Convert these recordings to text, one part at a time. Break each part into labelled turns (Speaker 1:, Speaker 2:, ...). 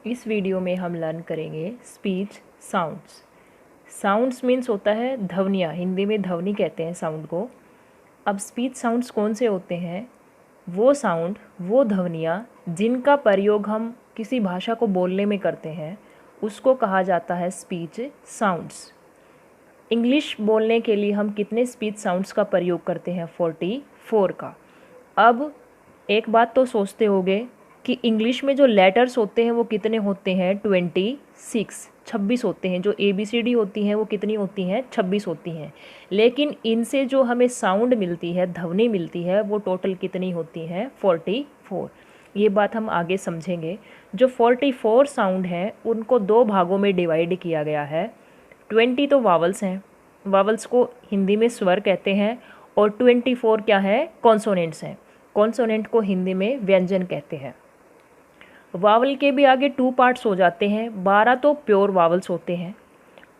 Speaker 1: इस वीडियो में हम लर्न करेंगे स्पीच साउंड्स। साउंड्स मीन्स होता है ध्वनियाँ, हिंदी में ध्वनि कहते हैं साउंड को। अब स्पीच साउंड्स कौन से होते हैं? वो साउंड, वो ध्वनियाँ जिनका प्रयोग हम किसी भाषा को बोलने में करते हैं, उसको कहा जाता है स्पीच साउंड्स। इंग्लिश बोलने के लिए हम कितने स्पीच साउंड्स का प्रयोग करते हैं? 44 का। अब एक बात तो सोचते होंगे कि इंग्लिश में जो लेटर्स होते हैं वो कितने होते हैं? 26 होते हैं। जो ABCD होती हैं वो कितनी होती हैं? 26 होती हैं। लेकिन इनसे जो हमें साउंड मिलती है, ध्वनि मिलती है, वो टोटल कितनी होती हैं? 44। ये बात हम आगे समझेंगे। जो 44 साउंड हैं उनको दो भागों में डिवाइड किया गया है। 20 तो वावल्स हैं, वावल्स को हिंदी में स्वर कहते हैं, और 24 क्या है? कॉन्सोनेंट्स हैं। कॉन्सोनेंट को हिंदी में व्यंजन कहते हैं। वावल के भी आगे 2 पार्ट्स हो जाते हैं। 12 तो प्योर वावल्स होते हैं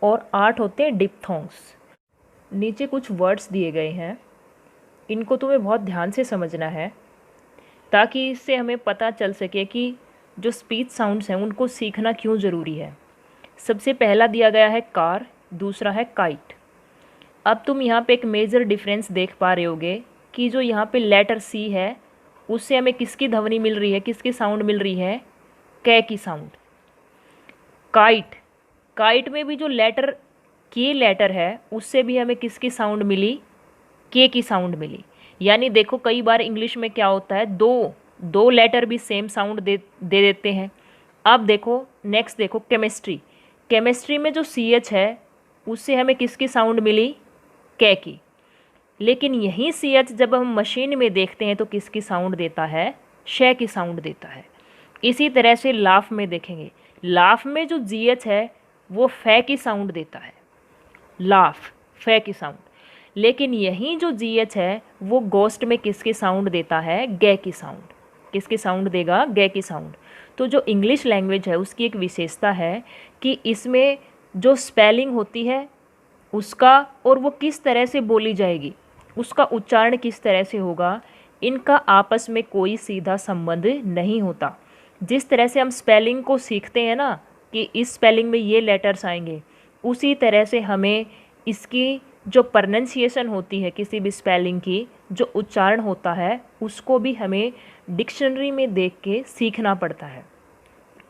Speaker 1: और 8 होते हैं डिप्थोंग्स। नीचे कुछ वर्ड्स दिए गए हैं, इनको तुम्हें बहुत ध्यान से समझना है ताकि इससे हमें पता चल सके कि जो स्पीच साउंड्स हैं उनको सीखना क्यों ज़रूरी है। सबसे पहला दिया गया है कार, दूसरा है काइट। अब तुम यहाँ पे एक मेजर डिफरेंस देख पा रहे होगे कि जो यहाँ पे लेटर C है उससे हमें किसकी ध्वनि मिल रही है, किसकी साउंड मिल रही है? कै की साउंड। काइट, काइट में भी जो लेटर के लेटर है उससे भी हमें किसकी साउंड मिली? के की साउंड मिली। यानी देखो कई बार इंग्लिश में क्या होता है, दो दो लेटर भी सेम साउंड दे देते हैं। अब देखो नेक्स्ट, देखो केमिस्ट्री। केमिस्ट्री में जो CH है उससे हमें किसकी साउंड मिली? कै की। लेकिन यही CH जब हम मशीन में देखते हैं तो किसकी साउंड देता है? शै की साउंड देता है। इसी तरह से लाफ में देखेंगे, लाफ में जो GH है वो फै की साउंड देता है, लाफ, फै की साउंड। लेकिन यही जो GH है वो गोस्ट में किसकी साउंड देता है? गै की साउंड। किसकी साउंड देगा? गै की साउंड। तो जो इंग्लिश लैंग्वेज है उसकी एक विशेषता है कि इसमें जो स्पेलिंग होती है उसका, और वो किस तरह से बोली जाएगी, उसका उच्चारण किस तरह से होगा, इनका आपस में कोई सीधा संबंध नहीं होता। जिस तरह से हम स्पेलिंग को सीखते हैं ना कि इस स्पेलिंग में ये लेटर्स आएंगे, उसी तरह से हमें इसकी जो प्रोनंसिएशन होती है किसी भी स्पेलिंग की, जो उच्चारण होता है, उसको भी हमें डिक्शनरी में देख के सीखना पड़ता है।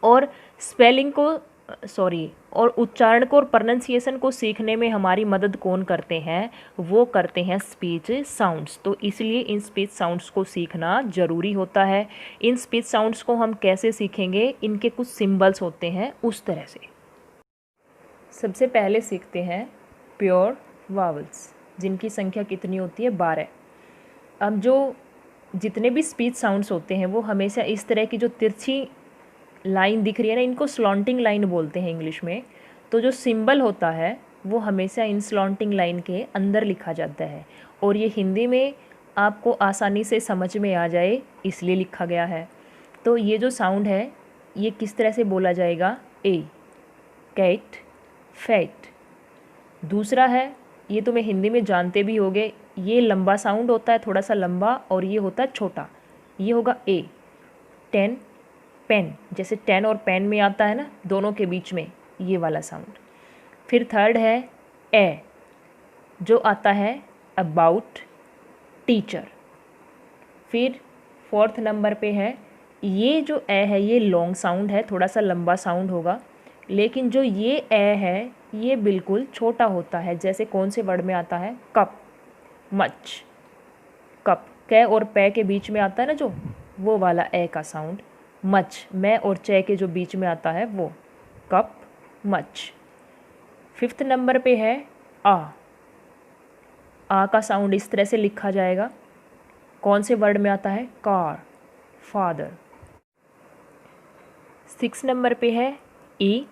Speaker 1: और स्पेलिंग को और उच्चारण को और प्रोनंसिएशन को सीखने में हमारी मदद कौन करते हैं? वो करते हैं स्पीच साउंड्स। तो इसलिए इन स्पीच साउंड्स को सीखना ज़रूरी होता है। इन स्पीच साउंड्स को हम कैसे सीखेंगे? इनके कुछ सिंबल्स होते हैं उस तरह से। सबसे पहले सीखते हैं प्योर वावल्स, जिनकी संख्या कितनी होती है? 12। अब जो जितने भी स्पीच साउंड्स होते हैं वो हमेशा इस तरह की जो तिरछी लाइन दिख रही है ना, इनको स्लॉन्टिंग लाइन बोलते हैं इंग्लिश में। तो जो सिंबल होता है वो हमेशा इन स्लॉन्टिंग लाइन के अंदर लिखा जाता है, और ये हिंदी में आपको आसानी से समझ में आ जाए इसलिए लिखा गया है। तो ये जो साउंड है ये किस तरह से बोला जाएगा? ए, कैट, फैट। दूसरा है, ये तुम्हें हिंदी में जानते भी होगे, ये लंबा साउंड होता है, थोड़ा सा लंबा, और ये होता है छोटा। ये होगा ए, टेन, पेन। जैसे टेन और पेन में आता है ना, दोनों के बीच में ये वाला साउंड। फिर थर्ड है ए, जो आता है अबाउट, टीचर। फिर फोर्थ नंबर पे है, ये जो ए है ये लॉन्ग साउंड है, थोड़ा सा लंबा साउंड होगा। लेकिन जो ये ए है ये बिल्कुल छोटा होता है। जैसे कौन से वर्ड में आता है? Cup, much. कप, कै और पै के बीच में आता है ना जो, वो वाला ए का साउंड। मच, मैं और चे के जो बीच में आता है वो, कप, मच। फिफ्थ नंबर पे है आ का साउंड इस तरह से लिखा जाएगा। कौन से वर्ड में आता है? Car, father. 6 नंबर पे है ई,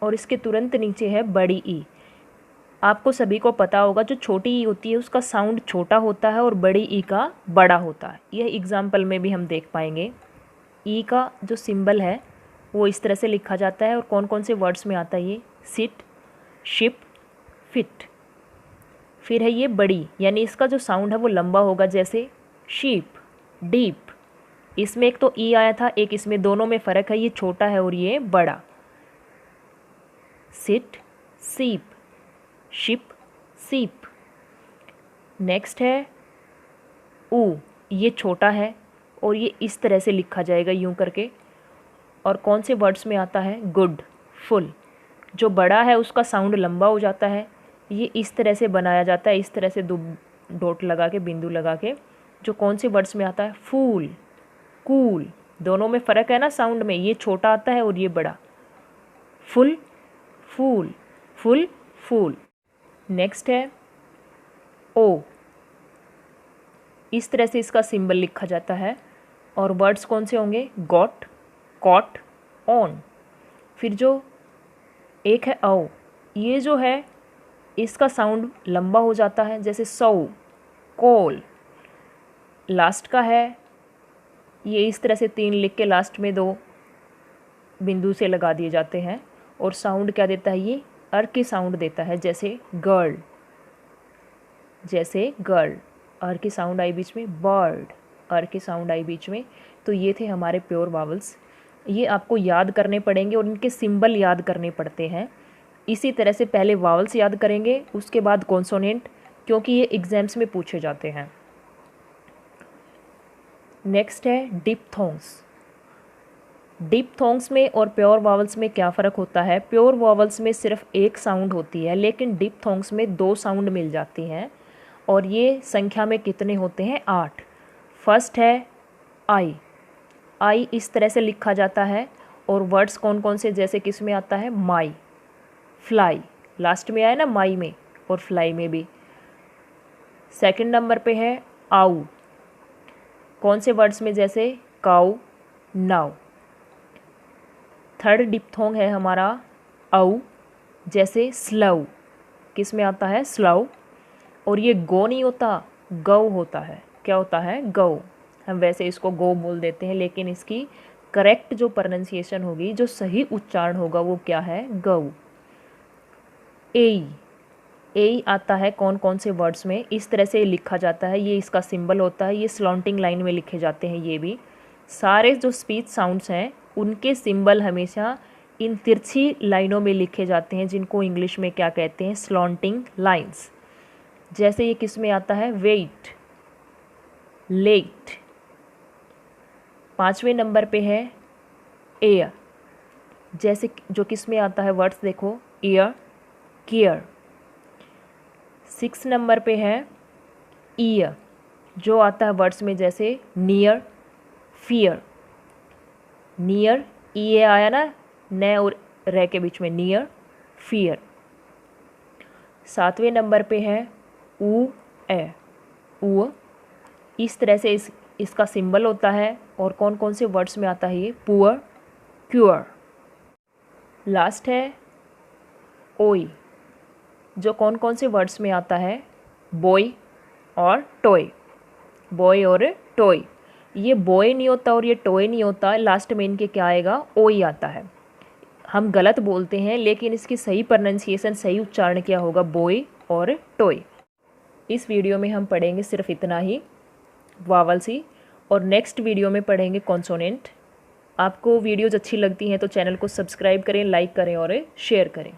Speaker 1: और इसके तुरंत नीचे है बड़ी ई। आपको सभी को पता होगा जो छोटी ई होती है उसका साउंड छोटा होता है और बड़ी ई का बड़ा होता है। यह एग्जाम्पल में भी हम देख पाएंगे। ई का जो सिंबल है वो इस तरह से लिखा जाता है, और कौन कौन से वर्ड्स में आता है ये? Sit, ship, fit. फिर है ये बड़ी, यानी इसका जो साउंड है वो लंबा होगा, जैसे शीप, डीप, इसमें एक तो ई आया था, एक इसमें, दोनों में फ़र्क है, ये छोटा है और ये बड़ा। सिट, सीप, शिप, सीप। नेक्स्ट है ऊ, ये छोटा है और ये इस तरह से लिखा जाएगा यूं करके। और कौन से वर्ड्स में आता है? Good, full. जो बड़ा है उसका साउंड लंबा हो जाता है, ये इस तरह से बनाया जाता है, इस तरह से दो डॉट लगा के, बिंदु लगा के। जो कौन से वर्ड्स में आता है? फूल, कूल। दोनों में फ़र्क है ना साउंड में, ये छोटा आता है और ये बड़ा। फुल, फूल, फुल, फूल। नेक्स्ट है ओ, इस तरह से इसका सिंबल लिखा जाता है। और वर्ड्स कौन से होंगे? Got, cot, on. फिर जो एक है औ, ये जो है इसका साउंड लंबा हो जाता है, जैसे सौ, कॉल। लास्ट का है, ये इस तरह से 3 लिख के लास्ट में 2 बिंदु से लगा दिए जाते हैं और साउंड क्या देता है? ये अर की साउंड देता है, जैसे गर्ल, जैसे गर्ल। अर की साउंड आई बीच में, बर्ड, अर की साउंड आई बीच में। तो ये थे हमारे प्योर वावल्स। ये आपको याद करने पड़ेंगे और इनके सिंबल याद करने पड़ते हैं। इसी तरह से पहले वावल्स याद करेंगे, उसके बाद कॉन्सोनेंट, क्योंकि ये एग्जाम्स में पूछे जाते हैं। नेक्स्ट है डिप्थोंग्स। डिप्थोंग्स में और प्योर वावल्स में क्या फ़र्क होता है? प्योर वावल्स में सिर्फ एक साउंड होती है, लेकिन डिप्थोंग्स में 2 साउंड मिल जाती हैं। और ये संख्या में कितने होते हैं? 8। फर्स्ट है आई, आई इस तरह से लिखा जाता है। और वर्ड्स कौन कौन से? जैसे किस में आता है? माई, फ्लाई, लास्ट में आया ना माई में, और फ्लाई में भी। सेकंड नंबर पे है आऊ, कौन से वर्ड्स में? जैसे काऊ, नाउ। थर्ड डिप्थोंग है हमारा औ, जैसे स्लव, किस में आता है? स्लव। और ये गो नहीं होता, गौ होता है। क्या होता है? गौ। हम वैसे इसको गो बोल देते हैं, लेकिन इसकी करेक्ट जो प्रोनाउंसिएशन होगी, जो सही उच्चारण होगा, वो क्या है? गौ। ए, ए आता है कौन कौन से वर्ड्स में? इस तरह से लिखा जाता है, ये इसका सिंबल होता है। ये स्लॉन्टिंग लाइन में लिखे जाते हैं। ये भी सारे जो स्पीच साउंड्स हैं उनके सिंबल हमेशा इन तिरछी लाइनों में लिखे जाते हैं, जिनको इंग्लिश में क्या कहते हैं? स्लॉन्टिंग लाइंस। जैसे ये किस में आता है? Wait, late. 5वें नंबर पे है एयर, जैसे जो किस में आता है? वर्ड्स देखो, ईयर, केयर। 6 नंबर पे है ईयर, जो आता है वर्ड्स में, जैसे नियर, फियर। नियर, ई आया ना, न और रे के बीच में, नियर, फियर। 7वें नंबर पे है ऊ ए, ऊ, इस तरह से इसका सिंबल होता है। और कौन कौन से वर्ड्स में आता है ये? Poor, queer. लास्ट है ओई, जो कौन कौन से वर्ड्स में आता है? बॉय और टॉय, बॉय और टॉय। ये बॉय नहीं होता और ये टॉय नहीं होता, लास्ट में इनके क्या आएगा? ओई आता है। हम गलत बोलते हैं, लेकिन इसकी सही प्रोनाउंसिएशन, सही उच्चारण क्या होगा? बॉय और टॉय। इस वीडियो में हम पढ़ेंगे सिर्फ इतना ही, वावल्स ही, और नेक्स्ट वीडियो में पढ़ेंगे कॉन्सोनेंट। आपको वीडियोज़ अच्छी लगती हैं तो चैनल को सब्सक्राइब करें, लाइक करें और शेयर करें।